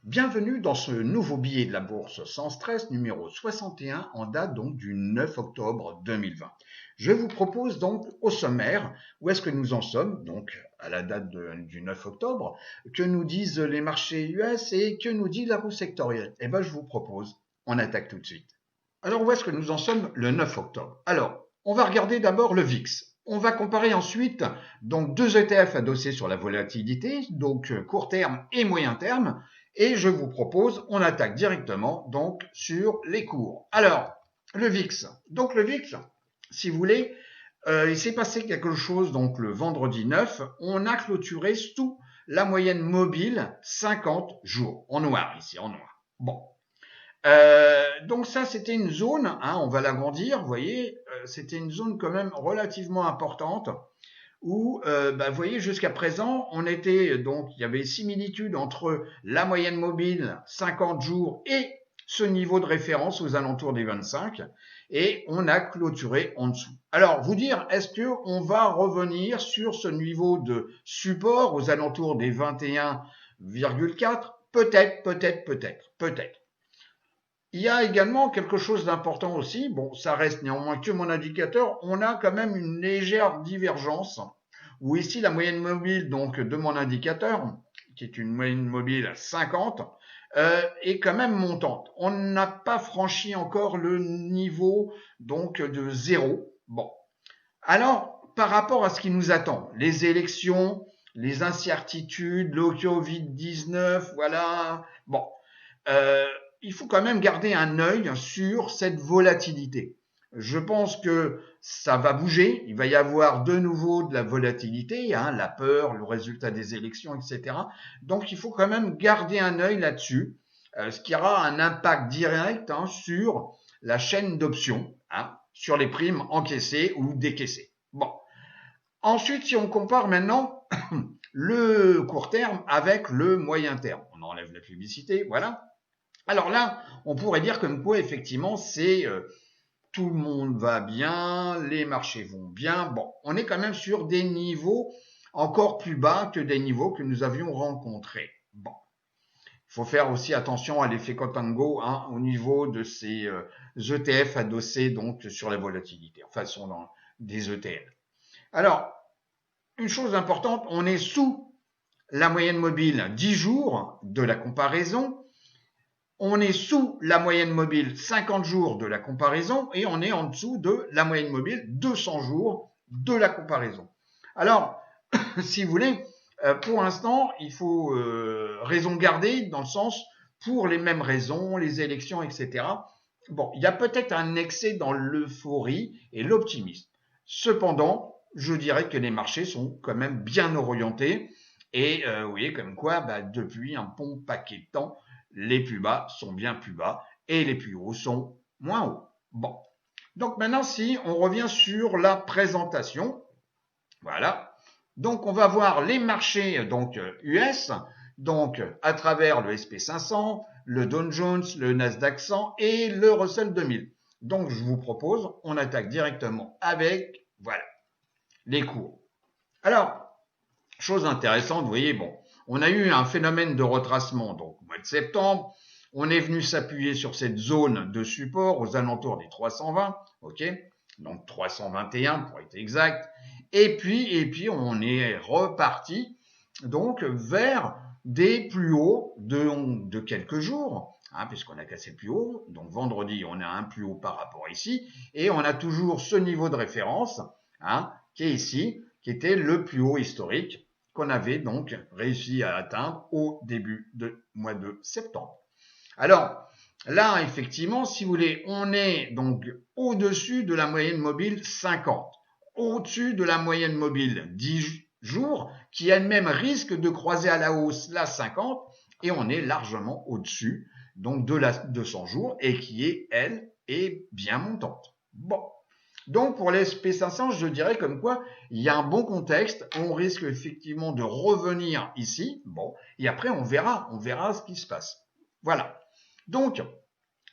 Bienvenue dans ce nouveau billet de la bourse sans stress numéro 61 en date donc du 9 octobre 2020. Je vous propose donc au sommaire où est-ce que nous en sommes, donc à la date du 9 octobre, que nous disent les marchés US et que nous dit la roue sectorielle. Eh bien je vous propose, on attaque tout de suite. Alors où est-ce que nous en sommes le 9 octobre? Alors, on va regarder d'abord le VIX. On va comparer ensuite donc deux ETF adossés sur la volatilité, donc court terme et moyen terme. Et je vous propose, on attaque directement donc sur les cours. Alors, le VIX. Donc le VIX, si vous voulez, il s'est passé quelque chose donc le vendredi 9. On a clôturé sous la moyenne mobile 50 jours. En noir ici, en noir. Bon. Donc ça, c'était une zone, hein, on va l'agrandir, vous voyez, c'était une zone quand même relativement importante où, vous voyez, jusqu'à présent, on était, donc, il y avait similitude entre la moyenne mobile 50 jours et ce niveau de référence aux alentours des 25, et on a clôturé en dessous. Alors, vous dire, est-ce que on va revenir sur ce niveau de support aux alentours des 21,4? Peut-être, peut-être, peut-être, peut-être. Il y a également quelque chose d'important aussi, bon, ça reste néanmoins que mon indicateur, on a quand même une légère divergence, où ici la moyenne mobile donc de mon indicateur, qui est une moyenne mobile 50, est quand même montante. On n'a pas franchi encore le niveau donc de 0. Bon. Alors, par rapport à ce qui nous attend, les élections, les incertitudes, le Covid-19, voilà, bon, il faut quand même garder un œil sur cette volatilité. Je pense que ça va bouger, il va y avoir de nouveau de la volatilité, hein, la peur, le résultat des élections, etc. Donc il faut quand même garder un œil là-dessus, ce qui aura un impact direct hein, sur la chaîne d'options, hein, sur les primes encaissées ou décaissées. Bon. Ensuite, si on compare maintenant le court terme avec le moyen terme, on enlève la publicité, voilà. Alors là, on pourrait dire comme quoi effectivement c'est tout le monde va bien, les marchés vont bien. Bon, on est quand même sur des niveaux encore plus bas que des niveaux que nous avions rencontrés. Bon, il faut faire aussi attention à l'effet Contango hein, au niveau de ces ETF adossés donc sur la volatilité. Enfin, sont dans des ETL. Alors, une chose importante, on est sous la moyenne mobile 10 jours de la comparaison. On est sous la moyenne mobile 50 jours de la comparaison et on est en dessous de la moyenne mobile 200 jours de la comparaison. Alors, si vous voulez, pour l'instant, il faut raison garder dans le sens pour les mêmes raisons, les élections, etc. Bon, il y a peut-être un excès dans l'euphorie et l'optimisme. Cependant, je dirais que les marchés sont quand même bien orientés et vous voyez comme quoi, depuis un bon paquet de temps, les plus bas sont bien plus bas et les plus hauts sont moins hauts. Bon. Donc maintenant, si on revient sur la présentation, voilà. Donc on va voir les marchés donc US, donc à travers le SP500, le Dow Jones, le Nasdaq 100 et le Russell 2000. Donc je vous propose, on attaque directement avec, voilà, les cours. Alors, chose intéressante, vous voyez, bon, on a eu un phénomène de retracement donc au mois de septembre. On est venu s'appuyer sur cette zone de support aux alentours des 320, ok, donc 321 pour être exact. Et puis on est reparti donc vers des plus hauts de quelques jours, hein, puisqu'on a cassé le plus haut. Donc vendredi, on a un plus haut par rapport ici, et on a toujours ce niveau de référence, hein, qui est ici, qui était le plus haut historique qu'on avait donc réussi à atteindre au début du mois de septembre. Alors là, effectivement, si vous voulez, on est donc au-dessus de la moyenne mobile 50, au-dessus de la moyenne mobile 10 jours, qui elle-même risque de croiser à la hausse la 50, et on est largement au-dessus donc de la 200 jours, et qui est, elle, est bien montante. Bon. Donc pour les SP500, je dirais comme quoi il y a un bon contexte, on risque effectivement de revenir ici, bon, et après on verra ce qui se passe. Voilà. Donc,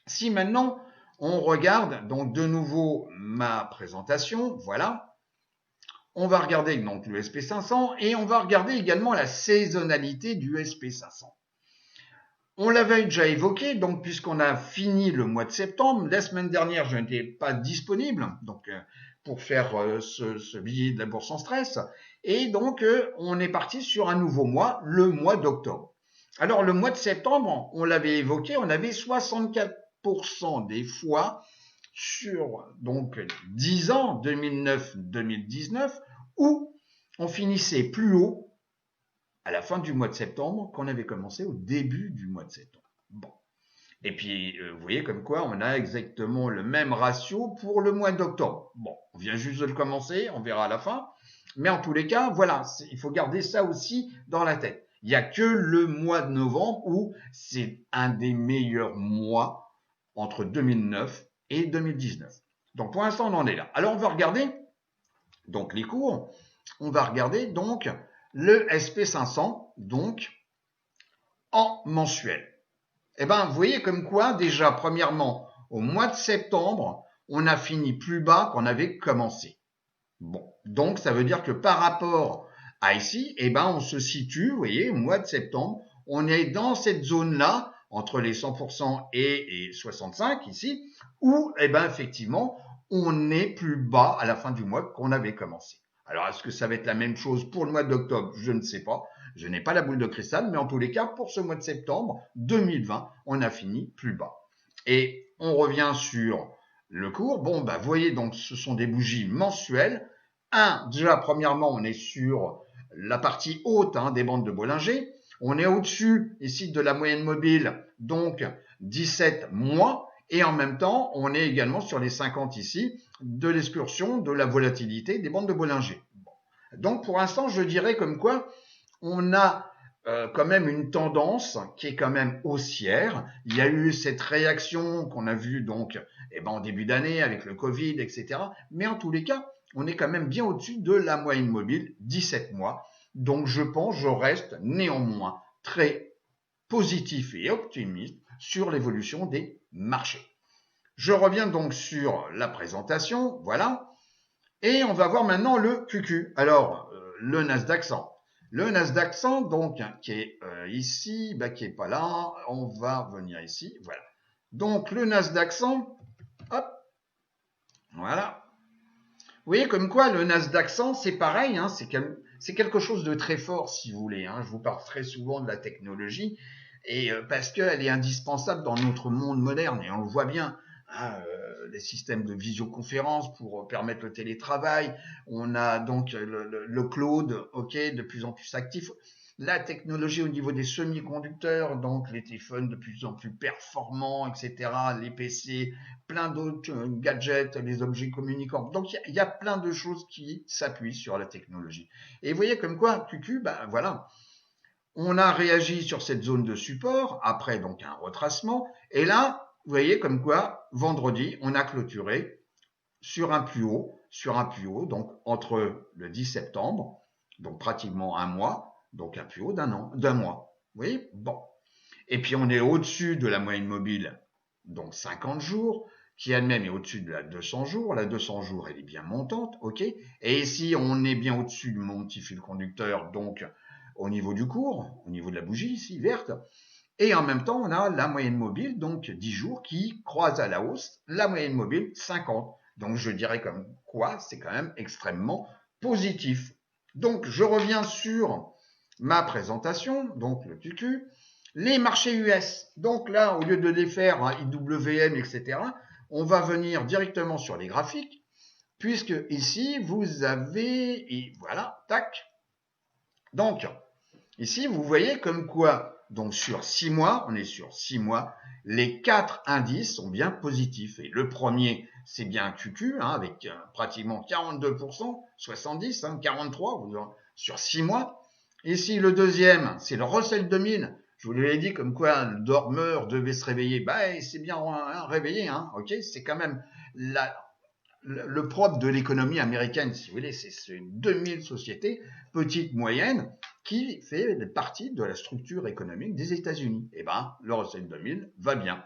si maintenant on regarde donc de nouveau ma présentation, voilà, on va regarder donc le SP500 et on va regarder également la saisonnalité du SP500. On l'avait déjà évoqué, donc puisqu'on a fini le mois de septembre, la semaine dernière, je n'étais pas disponible donc pour faire ce billet de la bourse sans stress, et donc on est parti sur un nouveau mois, le mois d'octobre. Alors le mois de septembre, on l'avait évoqué, on avait 64% des fois sur donc 10 ans, 2009-2019, où on finissait plus haut à la fin du mois de septembre qu'on avait commencé au début du mois de septembre. Bon. Et puis, vous voyez comme quoi on a exactement le même ratio pour le mois d'octobre. Bon, on vient juste de le commencer, on verra à la fin. Mais en tous les cas, voilà, il faut garder ça aussi dans la tête. Il n'y a que le mois de novembre où c'est un des meilleurs mois entre 2009 et 2019. Donc pour l'instant, on en est là. Alors on va regarder donc les cours. On va regarder donc le SP500, donc en mensuel. Eh bien, vous voyez comme quoi, déjà, premièrement, au mois de septembre, on a fini plus bas qu'on avait commencé. Bon, donc ça veut dire que par rapport à ici, eh ben, on se situe, vous voyez, au mois de septembre, on est dans cette zone-là, entre les 100% et 65 ici, où, eh ben, effectivement, on est plus bas à la fin du mois qu'on avait commencé. Alors, est-ce que ça va être la même chose pour le mois d'octobre? Je ne sais pas. Je n'ai pas la boule de cristal, mais en tous les cas, pour ce mois de septembre 2020, on a fini plus bas. Et on revient sur le cours. Bon, bah, vous voyez, donc, ce sont des bougies mensuelles. Déjà, premièrement, on est sur la partie haute des bandes de Bollinger. On est au-dessus, ici, de la moyenne mobile, donc 17 mois. Et en même temps, on est également sur les 50 ici de l'excursion de la volatilité des bandes de Bollinger. Bon. Donc, pour l'instant, je dirais comme quoi on a quand même une tendance qui est quand même haussière. Il y a eu cette réaction qu'on a vue donc en début d'année avec le Covid, etc. Mais en tous les cas, on est quand même bien au-dessus de la moyenne mobile, 17 mois. Donc je pense, je reste néanmoins très positif et optimiste sur l'évolution des marchés. Je reviens donc sur la présentation, voilà. Et on va voir maintenant le QQ. Alors, le Nasdaq 100. Le Nasdaq 100, donc, qui est ici, qui est pas là, on va venir ici, voilà. Donc, le Nasdaq 100, hop, voilà. Vous voyez comme quoi le Nasdaq 100, c'est pareil, c'est quelque chose de très fort, si vous voulez. Je vous parle très souvent de la technologie, et parce qu'elle est indispensable dans notre monde moderne, et on le voit bien. Les systèmes de visioconférence pour permettre le télétravail. On a donc le cloud, de plus en plus actif. La technologie au niveau des semi-conducteurs, donc les téléphones de plus en plus performants, etc., les PC, plein d'autres gadgets, les objets communicants. Donc il y a plein de choses qui s'appuient sur la technologie. Et vous voyez comme quoi, QQ, voilà, on a réagi sur cette zone de support, après donc un retracement, et là, vous voyez comme quoi, vendredi, on a clôturé sur un plus haut, donc entre le 10 septembre, donc pratiquement un mois, donc un plus haut d'un mois. Vous voyez? Bon. Et puis on est au-dessus de la moyenne mobile, donc 50 jours, qui elle-même est au-dessus de la 200 jours. La 200 jours, elle est bien montante, Et ici, on est bien au-dessus de mon petit fil conducteur, donc au niveau du cours, au niveau de la bougie ici, verte. Et en même temps, on a la moyenne mobile, donc 10 jours, qui croise à la hausse la moyenne mobile 50. Donc je dirais comme quoi c'est quand même extrêmement positif. Donc je reviens sur ma présentation, donc le QQ, les marchés US. Donc là, au lieu de les faire IWM, etc., on va venir directement sur les graphiques, puisque ici, vous avez, et voilà, tac. Donc, ici, vous voyez comme quoi, donc sur 6 mois, on est sur 6 mois, les 4 indices sont bien positifs. Et le premier, c'est bien QQ, avec pratiquement 42%, 70, 43 sur 6 mois. Ici, le deuxième, c'est le Russell 2000. Je vous l'avais dit comme quoi le dormeur devait se réveiller. Il s'est bien réveillé, c'est quand même le propre de l'économie américaine, si vous voulez, c'est ces 2000 sociétés, petites, moyennes, qui fait partie de la structure économique des États-Unis. Le Russell 2000 va bien.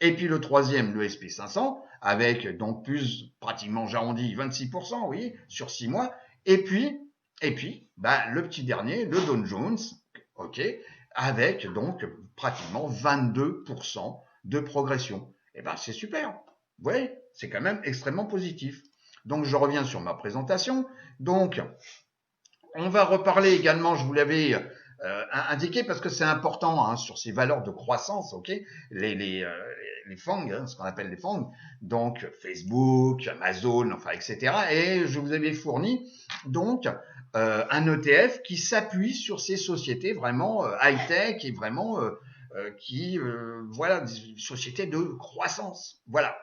Et puis le troisième, le SP500, avec donc plus, pratiquement, j'arrondis, 26%, vous voyez, sur 6 mois. Et puis, le petit dernier, le Dow Jones, avec donc pratiquement 22% de progression. Eh ben, c'est super. Vous voyez, c'est quand même extrêmement positif. Donc, je reviens sur ma présentation. Donc, on va reparler également, je vous l'avais indiqué parce que c'est important hein, sur ces valeurs de croissance, ok, les FANG, hein, ce qu'on appelle les FANG, donc Facebook, Amazon, enfin etc. Et je vous avais fourni donc un ETF qui s'appuie sur ces sociétés vraiment high-tech et vraiment voilà des sociétés de croissance. Voilà.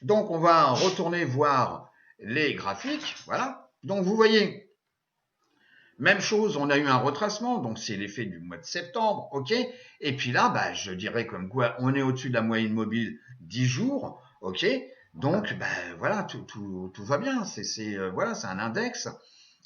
Donc on va retourner voir les graphiques, voilà. Donc vous voyez. Même chose, on a eu un retracement, donc c'est l'effet du mois de septembre, ok. Et puis là, bah, je dirais comme quoi on est au-dessus de la moyenne mobile 10 jours, ok. Donc, bah, voilà, tout va bien. Voilà, c'est un index,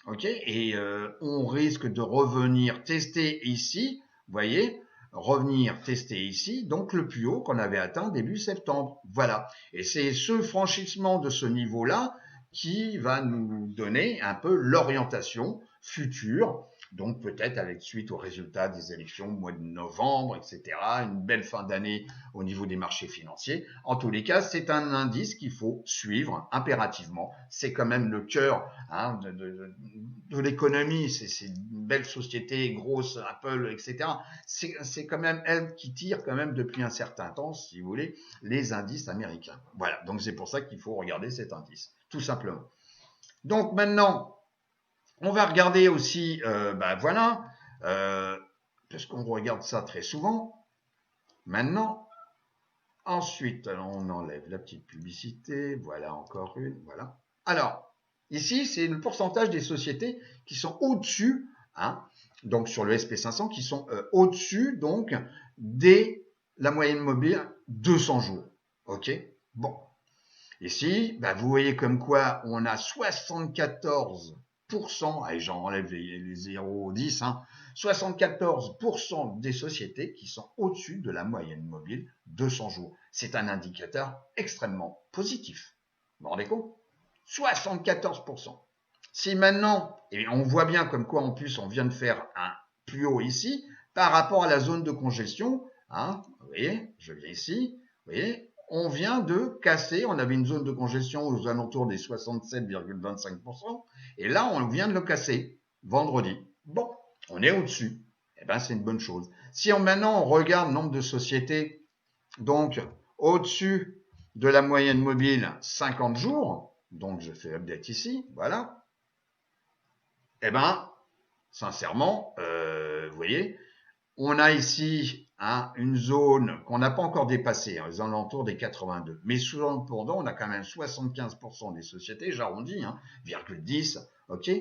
ok. Et on risque de revenir tester ici, vous voyez, revenir tester ici, donc le plus haut qu'on avait atteint début septembre, voilà. Et c'est ce franchissement de ce niveau-là qui va nous donner un peu l'orientation future, donc peut-être avec suite aux résultats des élections au mois de novembre, etc., une belle fin d'année au niveau des marchés financiers. En tous les cas, c'est un indice qu'il faut suivre impérativement. C'est quand même le cœur hein, de l'économie, c'est une belle société, grosse, Apple, etc. C'est quand même elle qui tire quand même depuis un certain temps, si vous voulez, les indices américains. Voilà, donc c'est pour ça qu'il faut regarder cet indice, tout simplement. Donc maintenant, on va regarder aussi, voilà, parce qu'on regarde ça très souvent. Maintenant, ensuite, on enlève la petite publicité. Voilà, encore une. Voilà. Alors, ici, c'est le pourcentage des sociétés qui sont au-dessus, hein, donc sur le SP500, qui sont au-dessus, donc, la moyenne mobile 200 jours. OK. Bon. Ici, bah, vous voyez comme quoi on a 74%, allez, j'en enlève les 0,10, hein, 74% des sociétés qui sont au-dessus de la moyenne mobile 200 jours. C'est un indicateur extrêmement positif. Vous vous rendez compte? 74%. Si maintenant, et on voit bien comme quoi en plus on vient de faire un plus haut ici, par rapport à la zone de congestion, hein, vous voyez, je viens ici, vous voyez, on vient de casser, on avait une zone de congestion aux alentours des 67,25%, et là, on vient de le casser vendredi. Bon, on est au-dessus. Eh ben, c'est une bonne chose. Si maintenant on regarde le nombre de sociétés, donc au-dessus de la moyenne mobile 50 jours, donc je fais update ici, voilà. Eh ben, sincèrement, vous voyez, on a ici hein, une zone qu'on n'a pas encore dépassée, aux alentours des 82. Mais cependant, on a quand même 75% des sociétés, j'arrondis, hein, 0,10, ok,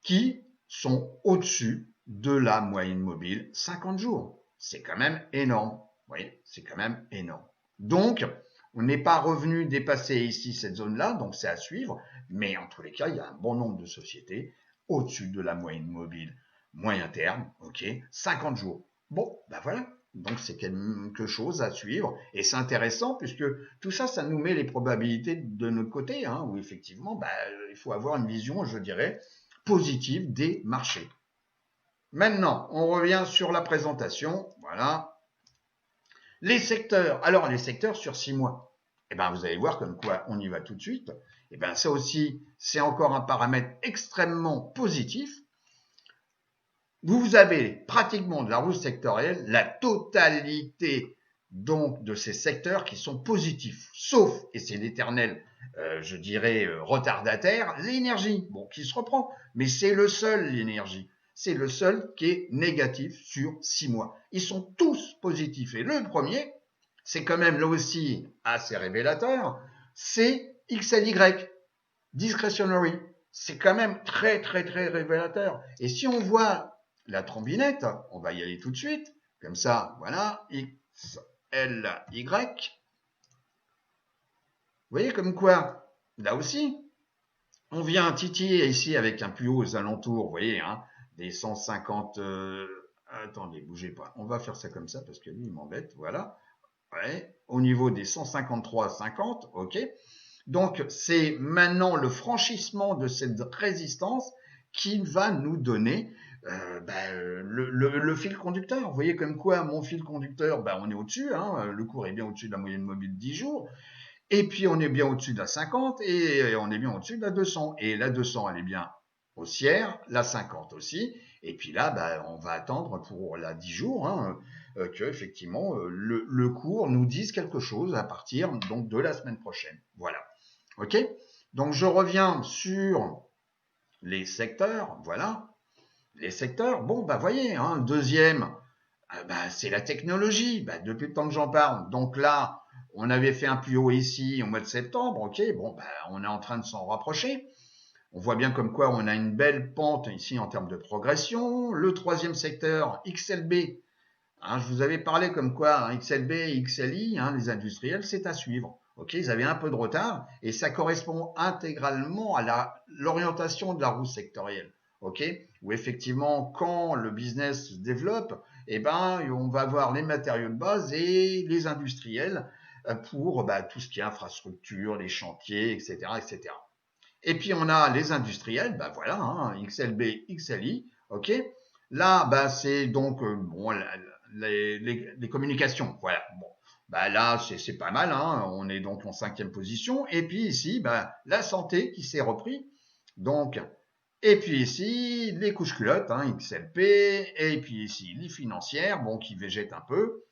qui sont au-dessus de la moyenne mobile 50 jours. C'est quand même énorme. Vous voyez, c'est quand même énorme. Donc, on n'est pas revenu dépasser ici cette zone-là, donc c'est à suivre. Mais en tous les cas, il y a un bon nombre de sociétés au-dessus de la moyenne mobile moyen terme, ok, 50 jours. Bon, ben voilà. Donc c'est quelque chose à suivre et c'est intéressant puisque tout ça, ça nous met les probabilités de notre côté, hein, où effectivement, il faut avoir une vision, je dirais, positive des marchés. Maintenant, on revient sur la présentation. Voilà. Les secteurs. Alors, les secteurs sur 6 mois. Eh ben, vous allez voir comme quoi on y va tout de suite. Eh ben, ça aussi, c'est encore un paramètre extrêmement positif. Vous avez pratiquement de la roue sectorielle la totalité donc de ces secteurs qui sont positifs, sauf, et c'est l'éternel, je dirais, retardataire, l'énergie, bon, qui se reprend, mais c'est le seul, l'énergie. C'est le seul qui est négatif sur 6 mois. Ils sont tous positifs. Et le premier, c'est quand même là aussi assez révélateur, c'est XLY, discretionary. C'est quand même très, très, très révélateur. Et si on voit la trombinette, on va y aller tout de suite, comme ça, voilà, XLY. Vous voyez comme quoi, là aussi, on vient titiller ici avec un plus haut aux alentours, vous voyez, hein, des 150... attendez, bougez pas. On va faire ça comme ça parce que lui, il m'embête, voilà. Ouais, au niveau des 153,50, ok. Donc, c'est maintenant le franchissement de cette résistance qui va nous donner le fil conducteur. Vous voyez comme quoi mon fil conducteur, on est au-dessus, hein, le cours est bien au-dessus de la moyenne mobile 10 jours, et puis on est bien au-dessus de la 50 et on est bien au-dessus de la 200. Et la 200, elle est bien haussière, la 50 aussi. Et puis là, on va attendre pour la 10 jours hein, que effectivement le cours nous dise quelque chose à partir donc de la semaine prochaine. Voilà. Ok. Donc je reviens sur les secteurs. Voilà. Les secteurs. Bon, voyez, hein, deuxième, c'est la technologie. Depuis le temps que j'en parle. Donc là, on avait fait un plus haut ici au mois de septembre. Ok. Bon, on est en train de s'en rapprocher. On voit bien comme quoi on a une belle pente ici en termes de progression. Le troisième secteur, XLB, hein, je vous avais parlé comme quoi XLB et XLI, hein, les industriels, c'est à suivre. Ok, ils avaient un peu de retard et ça correspond intégralement à l'orientation de la roue sectorielle. Ok, où effectivement, quand le business se développe, on va avoir les matériaux de base et les industriels pour tout ce qui est infrastructure, les chantiers, etc., etc. Et puis on a les industriels, voilà, hein, XLB, XLI, ok. Là, c'est donc les communications, voilà. Bon, là c'est pas mal, hein. On est donc en 5e position. Et puis ici, la santé qui s'est repris, donc. Et puis ici les couches culottes, hein, XLP. Et puis ici les financières, qui végètent un peu.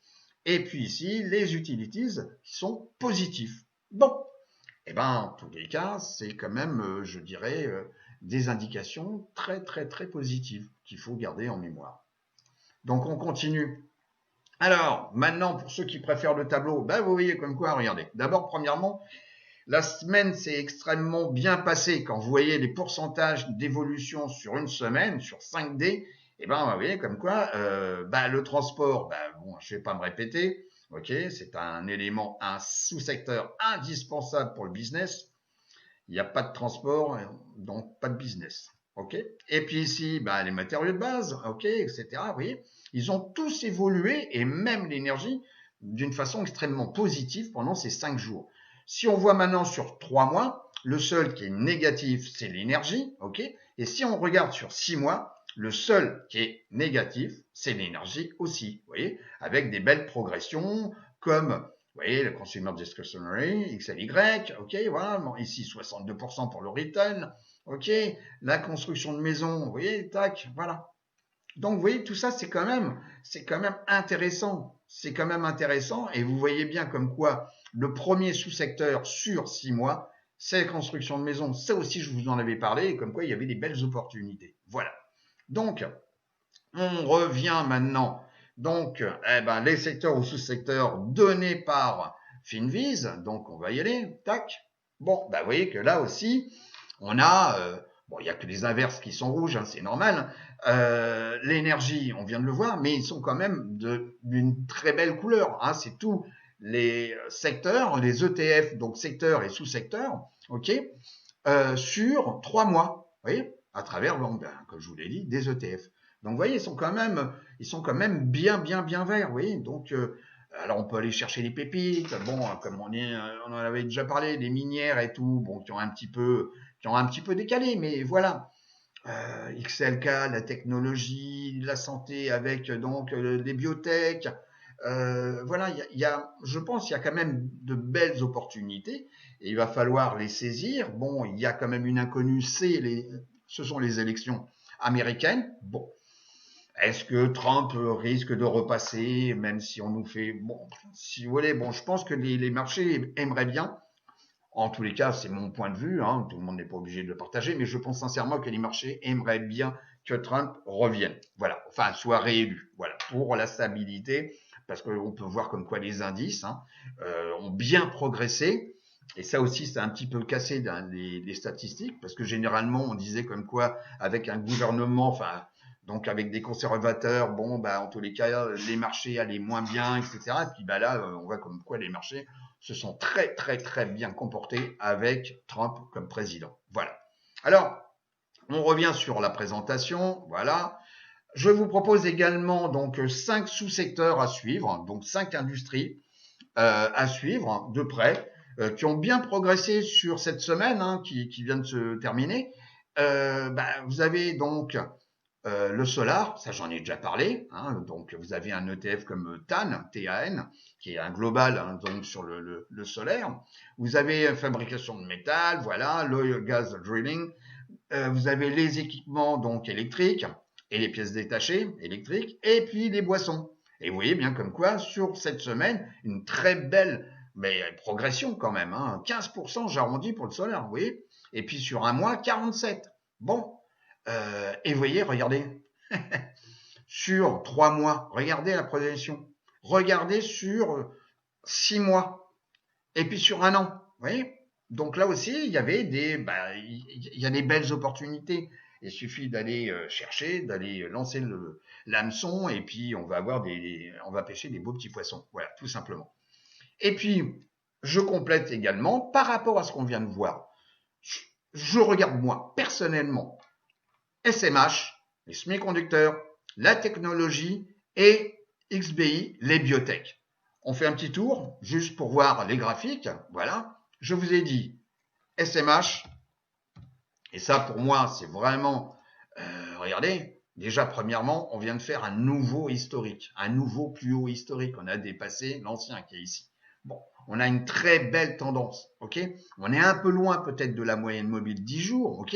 Et puis ici les utilities qui sont positifs. Bon. En tous les cas, c'est quand même, je dirais, des indications très, très, très positives qu'il faut garder en mémoire. Donc, on continue. Alors, maintenant, pour ceux qui préfèrent le tableau, vous voyez comme quoi, regardez. D'abord, premièrement, la semaine s'est extrêmement bien passée. Quand vous voyez les pourcentages d'évolution sur une semaine, sur 5D, vous voyez comme quoi, le transport, je ne vais pas me répéter, ok, c'est un élément, un sous-secteur indispensable pour le business. Il n'y a pas de transport, donc pas de business. Ok. Et puis ici, les matériaux de base, ok, etc. Vous voyez, ils ont tous évolué et même l'énergie d'une façon extrêmement positive pendant ces 5 jours. Si on voit maintenant sur 3 mois, le seul qui est négatif, c'est l'énergie, ok. Et si on regarde sur 6 mois, le seul qui est négatif, c'est l'énergie aussi, vous voyez, avec des belles progressions comme vous voyez, le Consumer Discretionary, XLY, ok, voilà, bon, ici 62% pour le retail, ok, la construction de maison, vous voyez, tac, voilà. Donc, vous voyez, tout ça, c'est quand même intéressant. C'est quand même intéressant, et vous voyez bien comme quoi le premier sous-secteur sur 6 mois, c'est la construction de maison. Ça aussi, je vous en avais parlé, et comme quoi il y avait des belles opportunités. Voilà. Donc, on revient maintenant. Donc, les secteurs ou sous-secteurs donnés par Finviz. Donc, on va y aller. Tac. Bon, vous voyez que là aussi, on a, il n'y a que les inverses qui sont rouges, hein, c'est normal. L'énergie, on vient de le voir, mais ils sont quand même d'une très belle couleur. Hein, c'est tous les secteurs, les ETF, donc secteurs et sous-secteurs, ok, sur 3 mois. Vous voyez, à travers, comme je vous l'ai dit, des ETF. Donc, vous voyez, ils sont quand même bien verts, vous voyez. Donc, alors on peut aller chercher les pépites. Bon, comme on en avait déjà parlé, les minières et tout, qui ont un petit peu décalé, mais voilà. XLK, la technologie, la santé avec donc les biotech. Voilà, je pense qu'il y a quand même de belles opportunités et il va falloir les saisir. Bon, il y a quand même une inconnue, ce sont les élections américaines. Bon, est-ce que Trump risque de repasser, même si on nous fait... Bon, si vous voulez, je pense que les marchés aimeraient bien. En tous les cas, c'est mon point de vue, hein, tout le monde n'est pas obligé de le partager, mais je pense sincèrement que les marchés aimeraient bien que Trump revienne. Voilà, enfin, soit réélu. Voilà, pour la stabilité, parce qu'on peut voir comme quoi les indices ont bien progressé. Et ça aussi, c'est un petit peu cassé dans les statistiques, parce que généralement, on disait comme quoi, avec un gouvernement, donc avec des conservateurs, en tous les cas, les marchés allaient moins bien, etc. Et puis là, on voit comme quoi les marchés se sont très, très, très bien comportés avec Trump comme président. Voilà. Alors, on revient sur la présentation. Voilà. Je vous propose également donc 5 sous-secteurs à suivre, donc 5 industries à suivre de près, qui ont bien progressé sur cette semaine qui vient de se terminer. vous avez donc le solar, ça j'en ai déjà parlé, hein, donc vous avez un ETF comme TAN, T-A-N, qui est un global hein, donc sur le solaire. Vous avez fabrication de métal, voilà, l'oil gas drilling. Vous avez les équipements donc électriques et les pièces détachées électriques, et puis les boissons. Et vous voyez bien comme quoi sur cette semaine, une très belle progression quand même, hein, 15% j'arrondis pour le solaire, vous voyez. Et puis sur un mois, 47. Bon, et vous voyez, regardez, sur 3 mois, regardez la progression. Regardez sur 6 mois. Et puis sur un an, vous voyez. Donc là aussi, il y avait il y a des belles opportunités. Il suffit d'aller chercher, d'aller lancer l'hameçon, et puis on va pêcher des beaux petits poissons. Voilà, tout simplement. Et puis, je complète également, par rapport à ce qu'on vient de voir, je regarde moi, personnellement, SMH, les semi-conducteurs, la technologie et XBI, les biotech. On fait un petit tour, juste pour voir les graphiques. Voilà, je vous ai dit SMH, et ça pour moi c'est vraiment, regardez, déjà premièrement, on vient de faire un nouveau historique, un nouveau plus haut historique. On a dépassé l'ancien qui est ici. Bon, on a une très belle tendance, ok. On est un peu loin peut-être de la moyenne mobile 10 jours, ok.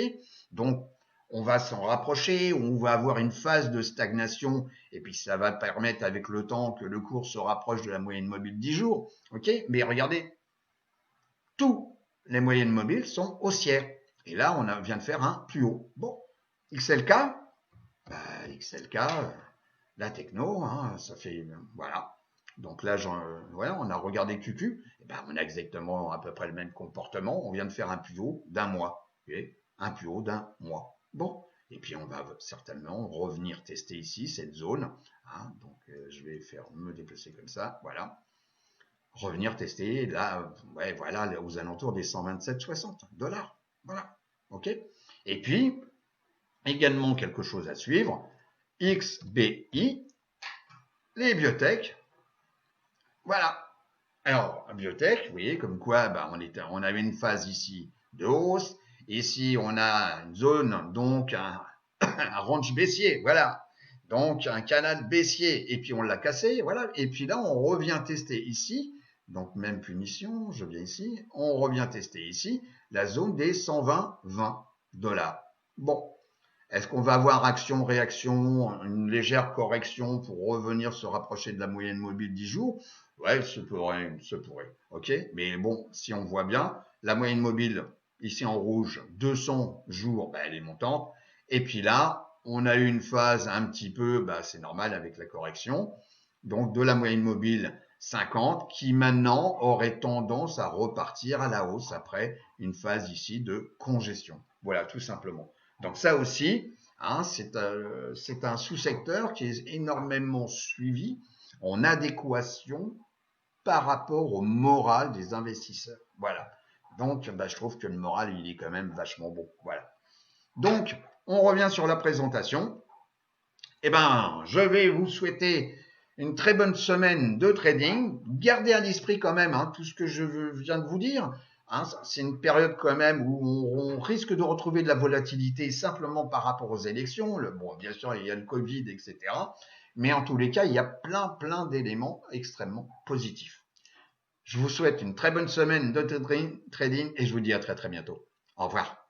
Donc on va s'en rapprocher, on va avoir une phase de stagnation, et puis ça va permettre avec le temps que le cours se rapproche de la moyenne mobile 10 jours, ok. Mais regardez, tous les moyennes mobiles sont haussières. Et là, vient de faire un plus haut. Bon, XLK, XLK, la techno, hein, ça fait, voilà. Donc là, voilà, on a regardé QQ, et on a exactement à peu près le même comportement. On vient de faire un plus haut d'un mois, okay, un plus haut d'un mois. Bon, et puis on va certainement revenir tester ici cette zone. Hein, donc je vais me déplacer comme ça, voilà. Revenir tester là, ouais, voilà, aux alentours des 127,60 $. Voilà, ok. Et puis également quelque chose à suivre, XBI, les biotech. Voilà. Alors, biotech, vous voyez, comme quoi on avait une phase ici de hausse. Ici, on a une zone, donc un range baissier, voilà. Donc, un canal baissier, et puis on l'a cassé, voilà. Et puis là, on revient tester ici, donc même punition, je viens ici, on revient tester ici, la zone des 120,20 $. Bon, est-ce qu'on va avoir action-réaction, une légère correction pour revenir se rapprocher de la moyenne mobile 10 jours? Ouais, se pourrait. Ok, mais bon, si on voit bien, la moyenne mobile, ici en rouge, 200 jours, elle est montante. Et puis là, on a eu une phase un petit peu, c'est normal avec la correction, donc de la moyenne mobile 50, qui maintenant aurait tendance à repartir à la hausse après une phase ici de congestion. Voilà, tout simplement. Donc ça aussi, hein, c'est un sous-secteur qui est énormément suivi en adéquation par rapport au moral des investisseurs. Voilà. Donc, je trouve que le moral, il est quand même vachement bon. Voilà. Donc, on revient sur la présentation. Je vais vous souhaiter une très bonne semaine de trading. Gardez à l'esprit quand même tout ce que je viens de vous dire. C'est une période quand même où on risque de retrouver de la volatilité simplement par rapport aux élections. Bon, bien sûr, il y a le Covid, etc. Mais en tous les cas, il y a plein d'éléments extrêmement positifs. Je vous souhaite une très bonne semaine de trading et je vous dis à très bientôt. Au revoir.